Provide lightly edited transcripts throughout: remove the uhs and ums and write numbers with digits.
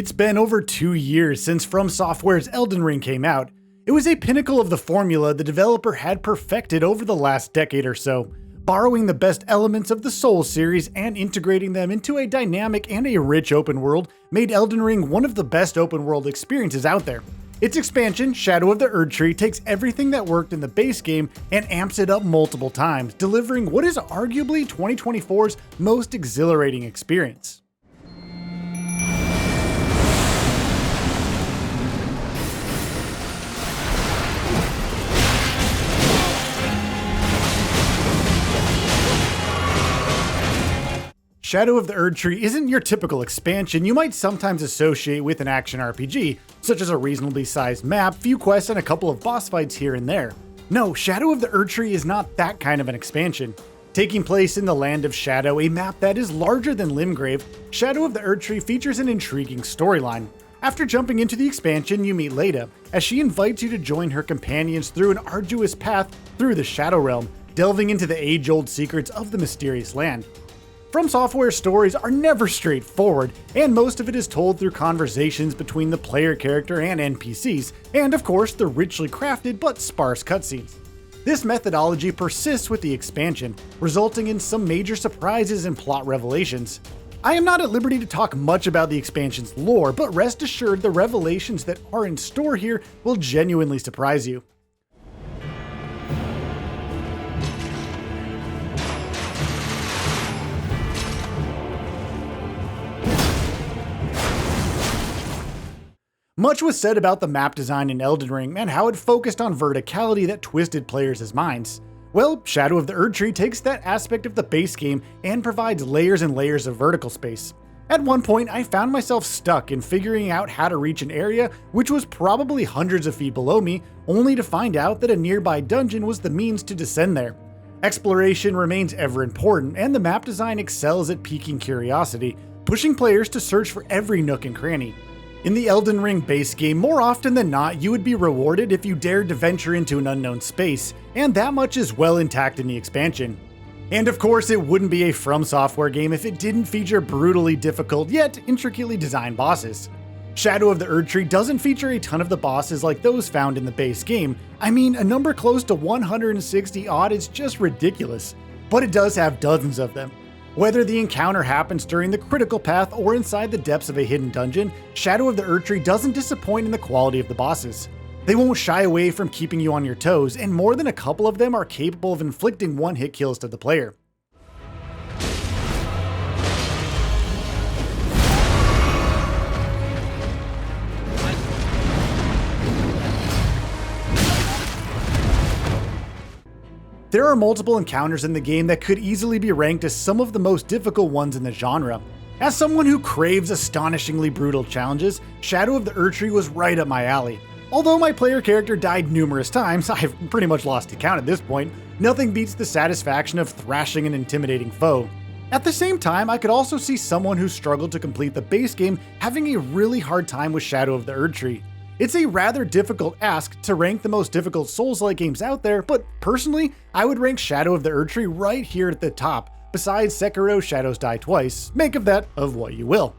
It's been over 2 years since FromSoftware's Elden Ring came out. It was a pinnacle of the formula the developer had perfected over the last decade or so, borrowing the best elements of the Souls series and integrating them into a dynamic and a rich open world made Elden Ring one of the best open world experiences out there. Its expansion, Shadow of the Erdtree, takes everything that worked in the base game and amps it up multiple times, delivering what is arguably 2024's most exhilarating experience. Shadow of the Erdtree isn't your typical expansion you might sometimes associate with an action RPG, such as a reasonably sized map, few quests, and a couple of boss fights here and there. No, Shadow of the Erdtree is not that kind of an expansion. Taking place in the Land of Shadow, a map that is larger than Limgrave, Shadow of the Erdtree features an intriguing storyline. After jumping into the expansion, you meet Leda, as she invites you to join her companions through an arduous path through the Shadow Realm, delving into the age-old secrets of the mysterious land. FromSoftware stories are never straightforward, and most of it is told through conversations between the player character and NPCs, and of course the richly crafted but sparse cutscenes. This methodology persists with the expansion, resulting in some major surprises and plot revelations. I am not at liberty to talk much about the expansion's lore, but rest assured the revelations that are in store here will genuinely surprise you. Much was said about the map design in Elden Ring and how it focused on verticality that twisted players' minds. Well, Shadow of the Erdtree takes that aspect of the base game and provides layers and layers of vertical space. At one point, I found myself stuck in figuring out how to reach an area which was probably hundreds of feet below me, only to find out that a nearby dungeon was the means to descend there. Exploration remains ever important, and the map design excels at piquing curiosity, pushing players to search for every nook and cranny. In the Elden Ring base game, more often than not, you would be rewarded if you dared to venture into an unknown space, and that much is well intact in the expansion. And of course, it wouldn't be a FromSoftware game if it didn't feature brutally difficult yet intricately designed bosses. Shadow of the Erdtree doesn't feature a ton of the bosses like those found in the base game. I mean, a number close to 160 odd is just ridiculous, but it does have dozens of them. Whether the encounter happens during the critical path or inside the depths of a hidden dungeon, Shadow of the Erdtree doesn't disappoint in the quality of the bosses. They won't shy away from keeping you on your toes, and more than a couple of them are capable of inflicting one-hit kills to the player. There are multiple encounters in the game that could easily be ranked as some of the most difficult ones in the genre. As someone who craves astonishingly brutal challenges, Shadow of the Erdtree was right up my alley. Although my player character died numerous times, I've pretty much lost count at this point, nothing beats the satisfaction of thrashing an intimidating foe. At the same time, I could also see someone who struggled to complete the base game having a really hard time with Shadow of the Erdtree. It's a rather difficult ask to rank the most difficult Souls-like games out there, but personally, I would rank Shadow of the Erdtree right here at the top, besides Sekiro Shadows Die Twice. Make of that of what you will.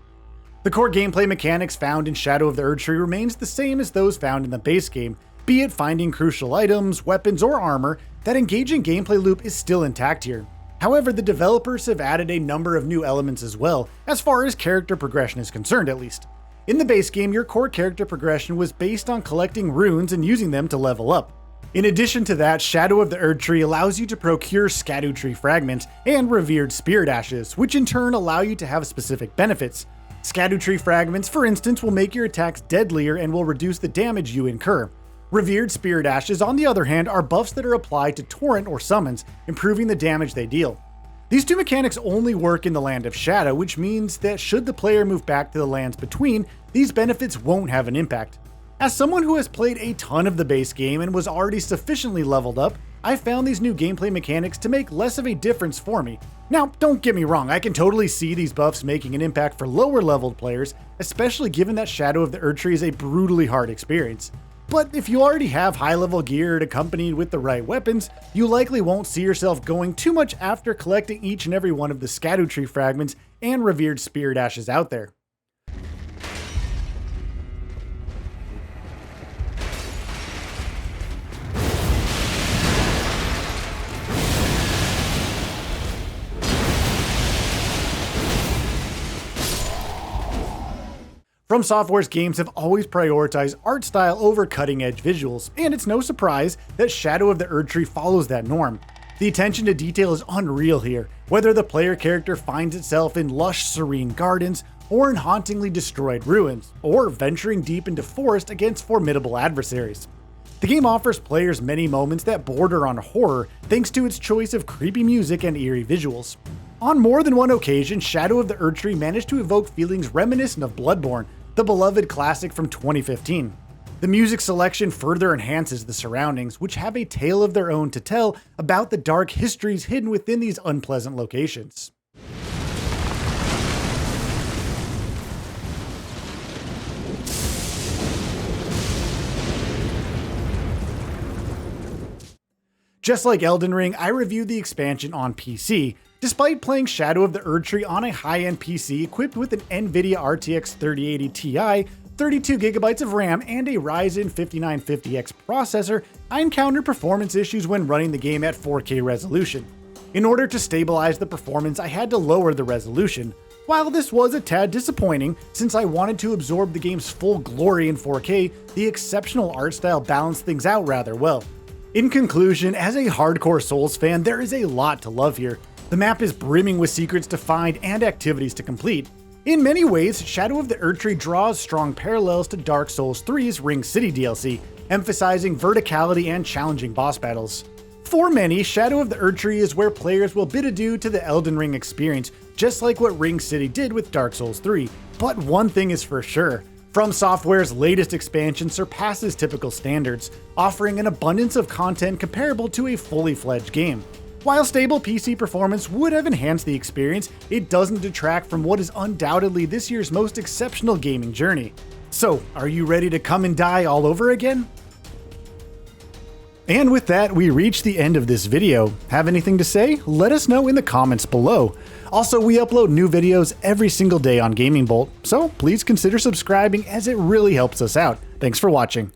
The core gameplay mechanics found in Shadow of the Erdtree remains the same as those found in the base game, be it finding crucial items, weapons, or armor. That engaging gameplay loop is still intact here. However, the developers have added a number of new elements as well, as far as character progression is concerned at least. In the base game, your core character progression was based on collecting runes and using them to level up. In addition to that, Shadow of the Erdtree allows you to procure Erdtree fragments and revered spirit ashes, which in turn allow you to have specific benefits. Erdtree fragments, for instance, will make your attacks deadlier and will reduce the damage you incur. Revered spirit ashes, on the other hand, are buffs that are applied to torrent or summons, improving the damage they deal. These two mechanics only work in the Land of Shadow, which means that should the player move back to the lands between, these benefits won't have an impact. As someone who has played a ton of the base game and was already sufficiently leveled up, I found these new gameplay mechanics to make less of a difference for me. Now, don't get me wrong, I can totally see these buffs making an impact for lower leveled players, especially given that Shadow of the Erdtree is a brutally hard experience. But if you already have high-level gear accompanied with the right weapons, you likely won't see yourself going too much after collecting each and every one of the Erdtree fragments and revered spirit ashes out there. FromSoftware's games have always prioritized art style over cutting-edge visuals, and it's no surprise that Shadow of the Erdtree follows that norm. The attention to detail is unreal here, whether the player character finds itself in lush, serene gardens, or in hauntingly destroyed ruins, or venturing deep into forest against formidable adversaries. The game offers players many moments that border on horror thanks to its choice of creepy music and eerie visuals. On more than one occasion, Shadow of the Erdtree managed to evoke feelings reminiscent of Bloodborne, the beloved classic from 2015. The music selection further enhances the surroundings, which have a tale of their own to tell about the dark histories hidden within these unpleasant locations. Just like Elden Ring, I reviewed the expansion on PC. Despite playing Shadow of the Erdtree on a high-end PC equipped with an NVIDIA RTX 3080 Ti, 32GB of RAM, and a Ryzen 5950X processor, I encountered performance issues when running the game at 4K resolution. In order to stabilize the performance, I had to lower the resolution. While this was a tad disappointing, since I wanted to absorb the game's full glory in 4K, the exceptional art style balanced things out rather well. In conclusion, as a hardcore Souls fan, there is a lot to love here. The map is brimming with secrets to find and activities to complete. In many ways, Shadow of the Erdtree draws strong parallels to Dark Souls 3's Ring City DLC, emphasizing verticality and challenging boss battles. For many, Shadow of the Erdtree is where players will bid adieu to the Elden Ring experience, just like what Ring City did with Dark Souls 3. But one thing is for sure. FromSoftware's latest expansion surpasses typical standards, offering an abundance of content comparable to a fully fledged game. While stable PC performance would have enhanced the experience, it doesn't detract from what is undoubtedly this year's most exceptional gaming journey. So, are you ready to come and die all over again? And with that, we reach the end of this video. Have anything to say? Let us know in the comments below. Also, we upload new videos every single day on Gaming Bolt, so please consider subscribing as it really helps us out. Thanks for watching.